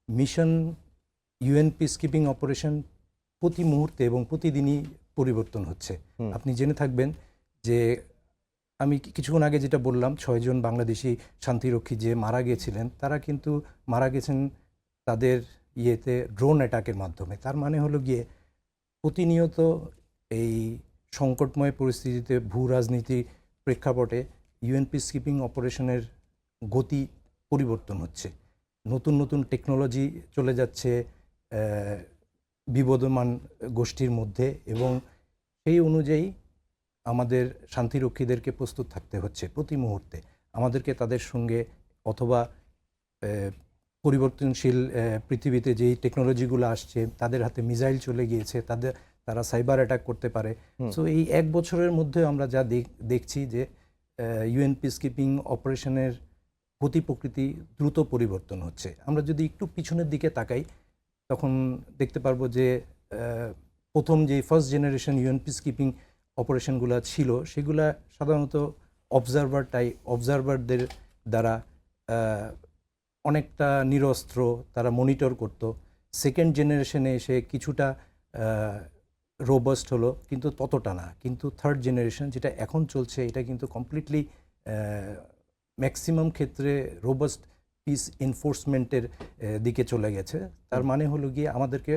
Mission UN peace keeping operation প্রতি মুহূর্তে এবং প্রতিদিনই পরিবর্তন হচ্ছে। আপনি জেনে থাকবেন যে আমি কিছুক্ষণ আগে যেটা বললাম 6 জন বাংলাদেশি শান্তিরক্ষী যে মারা গিয়েছিলেন, তারা কিন্তু মারা গেছেন তাদের ইয়েতে ড্রোন অ্যাটাকের মাধ্যমে। তার মানে হলো গিয়ে প্রতিনিয়ত এই সংকটময় পরিস্থিতিতে ভূ রাজনীতির প্রেক্ষাপটে ইউএন পিস কিপিং অপারেশনের গতি পরিবর্তন হচ্ছে। নতুন নতুন টেকনোলজি চলে যাচ্ছে বিবদমান গোষ্ঠীর মধ্যে, এবং সেই অনুযায়ী আমাদের শান্তিরক্ষীদেরকে প্রস্তুত থাকতে হচ্ছে প্রতি মুহূর্তে। আমাদেরকে তাদের সঙ্গে অথবা পরিবর্তনশীল পৃথিবীতে যেই টেকনোলজিগুলো আসছে, তাদের হাতে মিসাইল চলে গিয়েছে, তারা সাইবার অ্যাটাক করতে পারে। সো এই 1 বছরের মধ্যে আমরা যা দেখছি যে ইউএন পিস কিপিং অপারেশনের গতি প্রকৃতি দ্রুত পরিবর্তন হচ্ছে। আমরা যদি একটু পিছনের দিকে তাকাই, তখন দেখতে পারবো যে প্রথম যে first generation UN peacekeeping অপারেশনগুলো ছিল, সেগুলা সাধারণত অবজারভারদের দ্বারা অনেকটা নিরস্ত্র তারা মনিটর করত। সেকেন্ড জেনারেশনে এসে কিছুটা রোবাস্ট হলো, কিন্তু ততটা না। কিন্তু থার্ড জেনারেশন যেটা এখন চলছে, এটা কিন্তু কমপ্লিটলি ম্যাক্সিমাম ক্ষেত্রে রোবাস্ট পিস এনফোর্সমেন্টের দিকে চলে গেছে। তার মানে হলো গিয়ে আমাদেরকে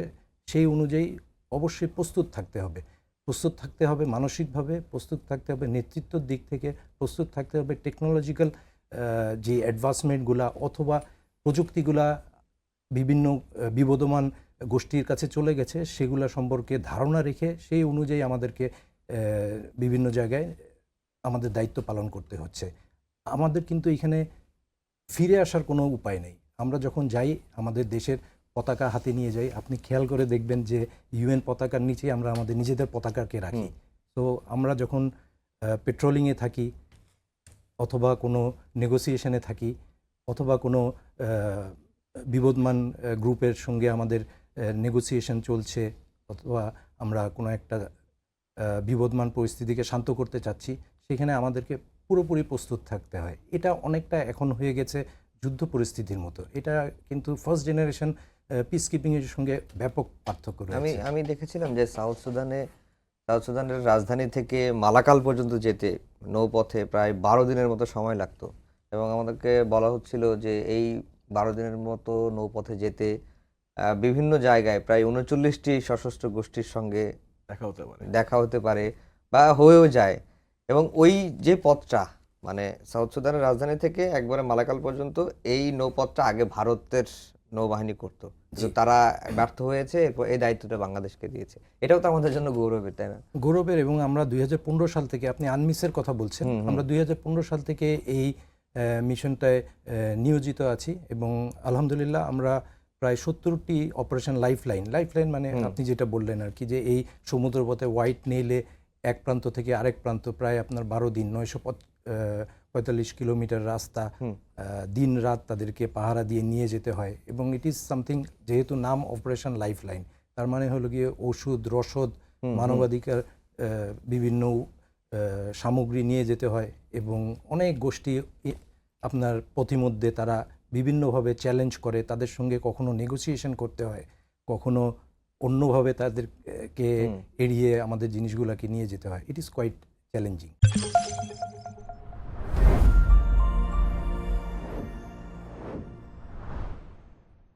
সেই অনুযায়ী অবশ্যই প্রস্তুত থাকতে হবে। প্রস্তুত থাকতে হবে মানসিকভাবে, প্রস্তুত থাকতে হবে নেতৃত্বের দিক থেকে, প্রস্তুত থাকতে হবে টেকনোলজিক্যাল যে অ্যাডভান্সমেন্টগুলা অথবা প্রযুক্তিগুলা বিভিন্ন বিবদমান গোষ্ঠীর কাছে চলে গেছে, সেগুলা সম্পর্কে ধারণা রেখে সেই অনুযায়ী আমাদেরকে বিভিন্ন জায়গায় আমাদের দায়িত্ব পালন করতে হচ্ছে। আমাদের কিন্তু এখানে ফিরে আসার কোনো উপায় নেই। আমরা যখন যাই আমাদের দেশের পতাকা হাতে নিয়ে যাই, আপনি খেয়াল করে দেখবেন যে ইউএন পতাকার নিচে আমরা আমাদের নিজেদের পতাকাকে রাখি। তো আমরা যখন পেট্রোলিংয়ে থাকি অথবা কোনো নেগোসিয়েশনে থাকি অথবা কোনো বিবদমান গ্রুপের সঙ্গে আমাদের নেগোসিয়েশন চলছে, অথবা আমরা কোনো একটা বিবদমান পরিস্থিতিকে শান্ত করতে চাচ্ছি, সেখানে আমাদেরকে পুরোপুরি প্রস্তুত থাকতে হয়। এটা অনেকটা এখন হয়ে গেছে যুদ্ধ পরিস্থিতির মতো। এটা কিন্তু ফার্স্ট জেনারেশন পিস কিপিংয়ের সঙ্গে ব্যাপক পার্থক্য রয়েছে। আমি দেখেছিলাম যে সাউথ সুদানের রাজধানী থেকে মালাকাল পর্যন্ত যেতে নৌপথে প্রায় 12 দিনের মতো সময় লাগতো, এবং আমাদেরকে বলা হচ্ছিল যে এই 12 দিনের মতো নৌপথে যেতে বিভিন্ন জায়গায় প্রায় 39টি সশস্ত্র গোষ্ঠীর সঙ্গে দেখা হতে পারে বা হয়েও যায়। এবং ওই যে পথটা মানে সাউথ সুদানের রাজধানী থেকে একবারে মালাকাল পর্যন্ত, এই নৌপথটা আগে ভারতের নৌবাহিনী করতো, কিন্তু তারা ব্যর্থ হয়েছে, এরপর এই দায়িত্বটা বাংলাদেশকে দিয়েছে। এটাও তো আমাদের জন্য গৌরবের, তাই না? গৌরবের। এবং আমরা 2015 সাল থেকে, আপনি আনমিসের কথা বলছেন, আমরা 2015 সাল থেকে এই মিশনটায় নিয়োজিত আছি, এবং আলহামদুলিল্লাহ আমরা প্রায় 70টি অপারেশন লাইফলাইন মানে আপনি যেটা বললেন আর কি, যে এই সমুদ্রপথে হোয়াইট নেইলে এক প্রান্ত থেকে আরেক প্রান্ত প্রায় আপনার 12 দিন 945 কিলোমিটার রাস্তা, দিন রাত তাদেরকে পাহারা দিয়ে নিয়ে যেতে হয়। এবং ইট ইজ সামথিং, যেহেতু নাম অপারেশন লাইফলাইন, তার মানে হলো গিয়ে ওষুধ, রসদ, মানবাধিকার বিভিন্ন সামগ্রী নিয়ে যেতে হয়। এবং অনেক গোষ্ঠী আপনার পথিমধ্যে তারা বিভিন্নভাবে চ্যালেঞ্জ করে, তাদের সঙ্গে কখনো নেগোসিয়েশন করতে হয়, কখনো অন্যভাবে তাদেরকে এড়িয়ে আমাদের জিনিসগুলোকে নিয়ে যেতে হয়। It is quite challenging.